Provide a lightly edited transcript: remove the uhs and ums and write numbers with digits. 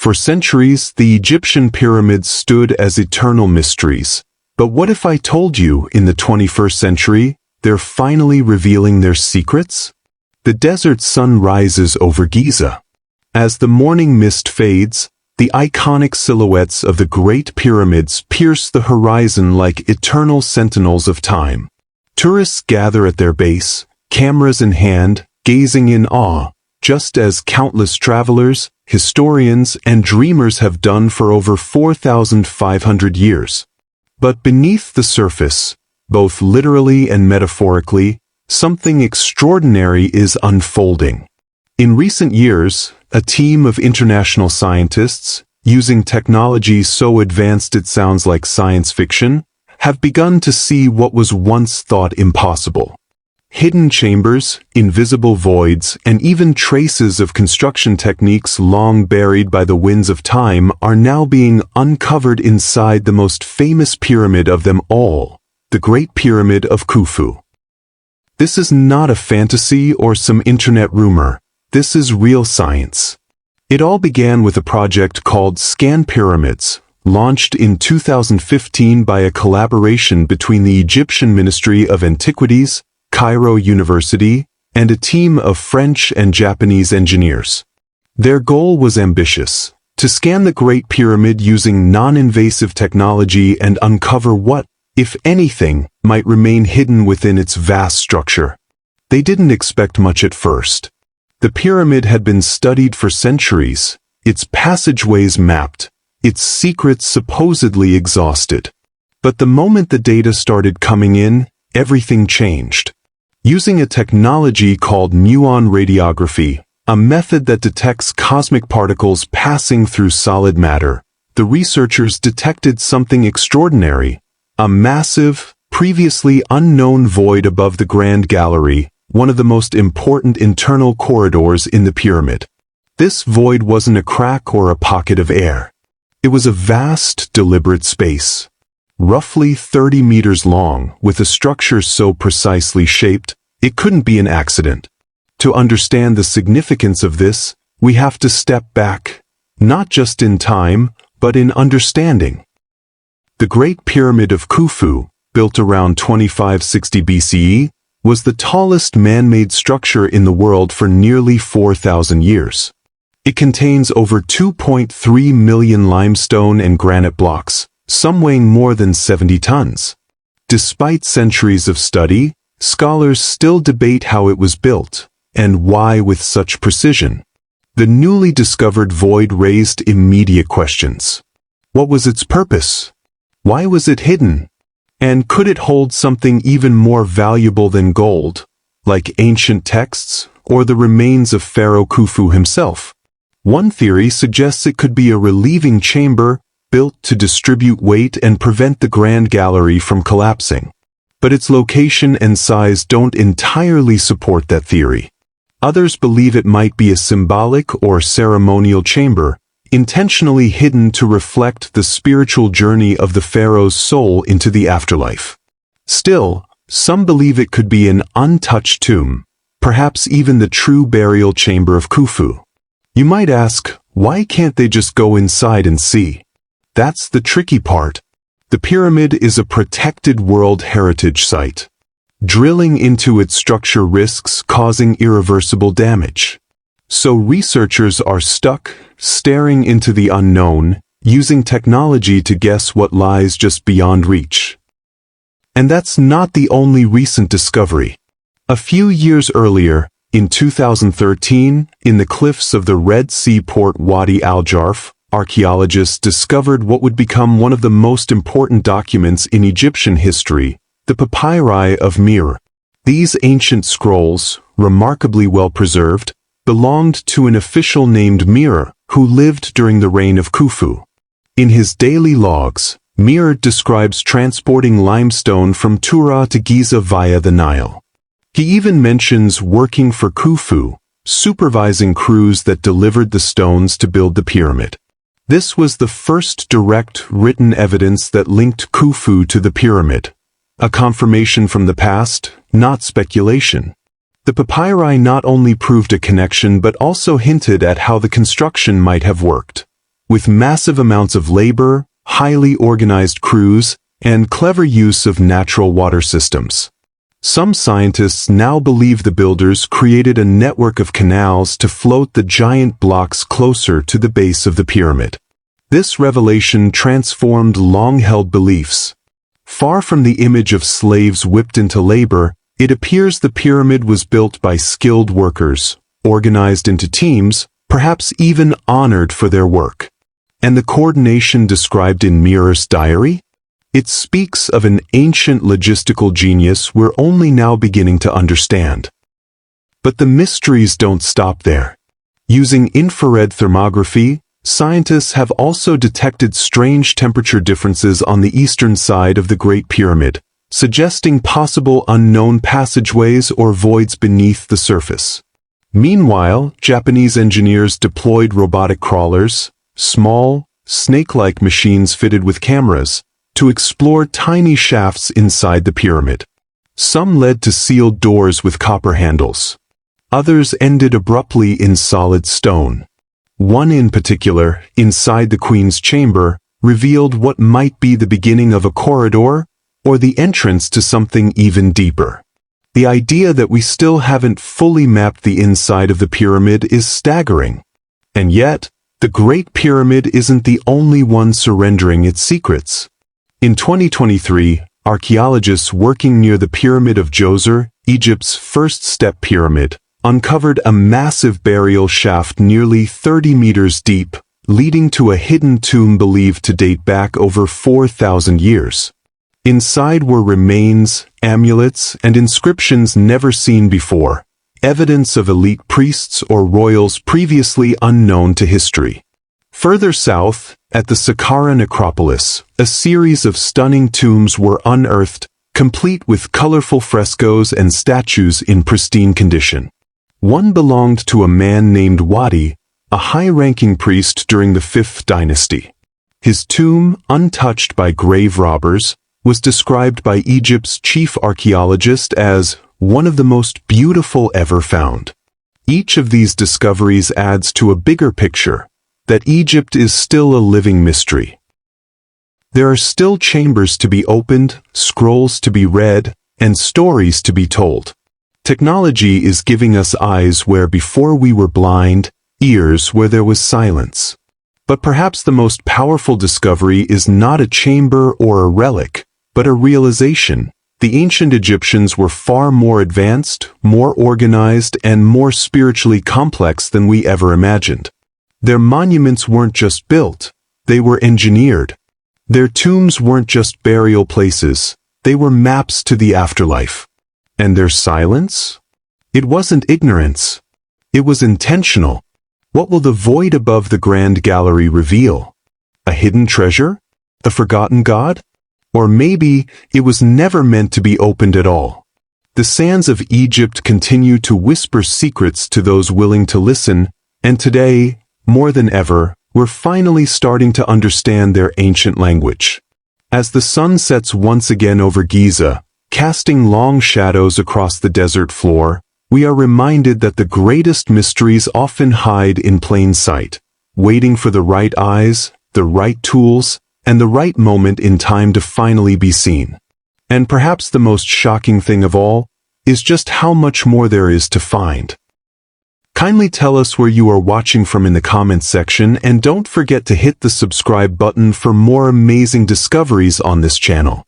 For centuries, the Egyptian pyramids stood as eternal mysteries. But what if I told you, in the 21st century, they're finally revealing their secrets? The desert sun rises over Giza. As the morning mist fades, the iconic silhouettes of the Great Pyramids pierce the horizon like eternal sentinels of time. Tourists gather at their base, cameras in hand, gazing in awe, just as countless travelers, historians, and dreamers have done for over 4,500 years. But beneath the surface, both literally and metaphorically, something extraordinary is unfolding. In recent years, a team of international scientists, using technology so advanced it sounds like science fiction, have begun to see what was once thought impossible. Hidden chambers, invisible voids, and even traces of construction techniques long buried by the winds of time are now being uncovered inside the most famous pyramid of them all, the Great Pyramid of Khufu. This is not a fantasy or some internet rumor. This is real science. It all began with a project called Scan Pyramids, launched in 2015 by a collaboration between the Egyptian Ministry of Antiquities, Cairo University, and a team of French and Japanese engineers. Their goal was ambitious: to scan the Great Pyramid using non-invasive technology and uncover what, if anything, might remain hidden within its vast structure. They didn't expect much at first. The pyramid had been studied for centuries, its passageways mapped, its secrets supposedly exhausted. But the moment the data started coming in, everything changed. Using a technology called muon radiography, a method that detects cosmic particles passing through solid matter, the researchers detected something extraordinary: a massive, previously unknown void above the Grand Gallery, one of the most important internal corridors in the pyramid. This void wasn't a crack or a pocket of air. It was a vast, deliberate space, roughly 30 meters long, with a structure so precisely shaped, it couldn't be an accident. To understand the significance of this, we have to step back, not just in time, but in understanding. The Great Pyramid of Khufu, built around 2560 BCE, was the tallest man-made structure in the world for nearly 4,000 years. It contains over 2.3 million limestone and granite blocks, some weighing more than 70 tons. Despite centuries of study, scholars still debate how it was built, and why with such precision. The newly discovered void raised immediate questions. What was its purpose? Why was it hidden? And could it hold something even more valuable than gold, like ancient texts or the remains of Pharaoh Khufu himself? One theory suggests it could be a relieving chamber built to distribute weight and prevent the Grand Gallery from collapsing. But its location and size don't entirely support that theory. Others believe it might be a symbolic or ceremonial chamber, intentionally hidden to reflect the spiritual journey of the pharaoh's soul into the afterlife. Still, some believe it could be an untouched tomb, perhaps even the true burial chamber of Khufu. You might ask, why can't they just go inside and see? That's the tricky part. The pyramid is a protected World Heritage Site. Drilling into its structure risks causing irreversible damage. So researchers are stuck, staring into the unknown, using technology to guess what lies just beyond reach. And that's not the only recent discovery. A few years earlier, in 2013, in the cliffs of the Red Sea port Wadi al-Jarf, archaeologists discovered what would become one of the most important documents in Egyptian history, the papyri of Mir. These ancient scrolls, remarkably well preserved, belonged to an official named Mir, who lived during the reign of Khufu. In his daily logs, Mir describes transporting limestone from Tura to Giza via the Nile. He even mentions working for Khufu, supervising crews that delivered the stones to build the pyramid. This was the first direct written evidence that linked Khufu to the pyramid. A confirmation from the past, not speculation. The papyri not only proved a connection but also hinted at how the construction might have worked. with massive amounts of labor, highly organized crews, and clever use of natural water systems. Some scientists now believe the builders created a network of canals to float the giant blocks closer to the base of the pyramid. This revelation transformed long-held beliefs. Far from the image of slaves whipped into labor, it appears the pyramid was built by skilled workers, organized into teams, perhaps even honored for their work. And the coordination described in Mirror's diary? It speaks of an ancient logistical genius we're only now beginning to understand. But the mysteries don't stop there. Using infrared thermography, scientists have also detected strange temperature differences on the eastern side of the Great Pyramid, suggesting possible unknown passageways or voids beneath the surface. Meanwhile, Japanese engineers deployed robotic crawlers, small, snake-like machines fitted with cameras, to explore tiny shafts inside the pyramid. Some led to sealed doors with copper handles. Others ended abruptly in solid stone. One in particular, inside the Queen's chamber, revealed what might be the beginning of a corridor or the entrance to something even deeper. The idea that we still haven't fully mapped the inside of the pyramid is staggering. And yet, the Great Pyramid isn't the only one surrendering its secrets. In 2023, archaeologists working near the Pyramid of Djoser, Egypt's first-step pyramid, uncovered a massive burial shaft nearly 30 meters deep, leading to a hidden tomb believed to date back over 4,000 years. Inside were remains, amulets, and inscriptions never seen before, evidence of elite priests or royals previously unknown to history. Further south, at the Saqqara necropolis, a series of stunning tombs were unearthed, complete with colorful frescoes and statues in pristine condition. One belonged to a man named Wadi, a high-ranking priest during the 5th dynasty. His tomb, untouched by grave robbers, was described by Egypt's chief archaeologist as one of the most beautiful ever found. Each of these discoveries adds to a bigger picture, that Egypt is still a living mystery. There are still chambers to be opened, scrolls to be read, and stories to be told. Technology is giving us eyes where before we were blind, ears where there was silence. But perhaps the most powerful discovery is not a chamber or a relic, but a realization. The ancient Egyptians were far more advanced, more organized, and more spiritually complex than we ever imagined. Their monuments weren't just built, they were engineered. Their tombs weren't just burial places, they were maps to the afterlife. And their silence? It wasn't ignorance. It was intentional. What will the void above the Grand Gallery reveal? A hidden treasure? A forgotten god? Or maybe it was never meant to be opened at all. The sands of Egypt continue to whisper secrets to those willing to listen, and today, more than ever, we're finally starting to understand their ancient language. As the sun sets once again over Giza, casting long shadows across the desert floor, we are reminded that the greatest mysteries often hide in plain sight, waiting for the right eyes, the right tools, and the right moment in time to finally be seen. And perhaps the most shocking thing of all is just how much more there is to find. Kindly tell us where you are watching from in the comments section, and don't forget to hit the subscribe button for more amazing discoveries on this channel.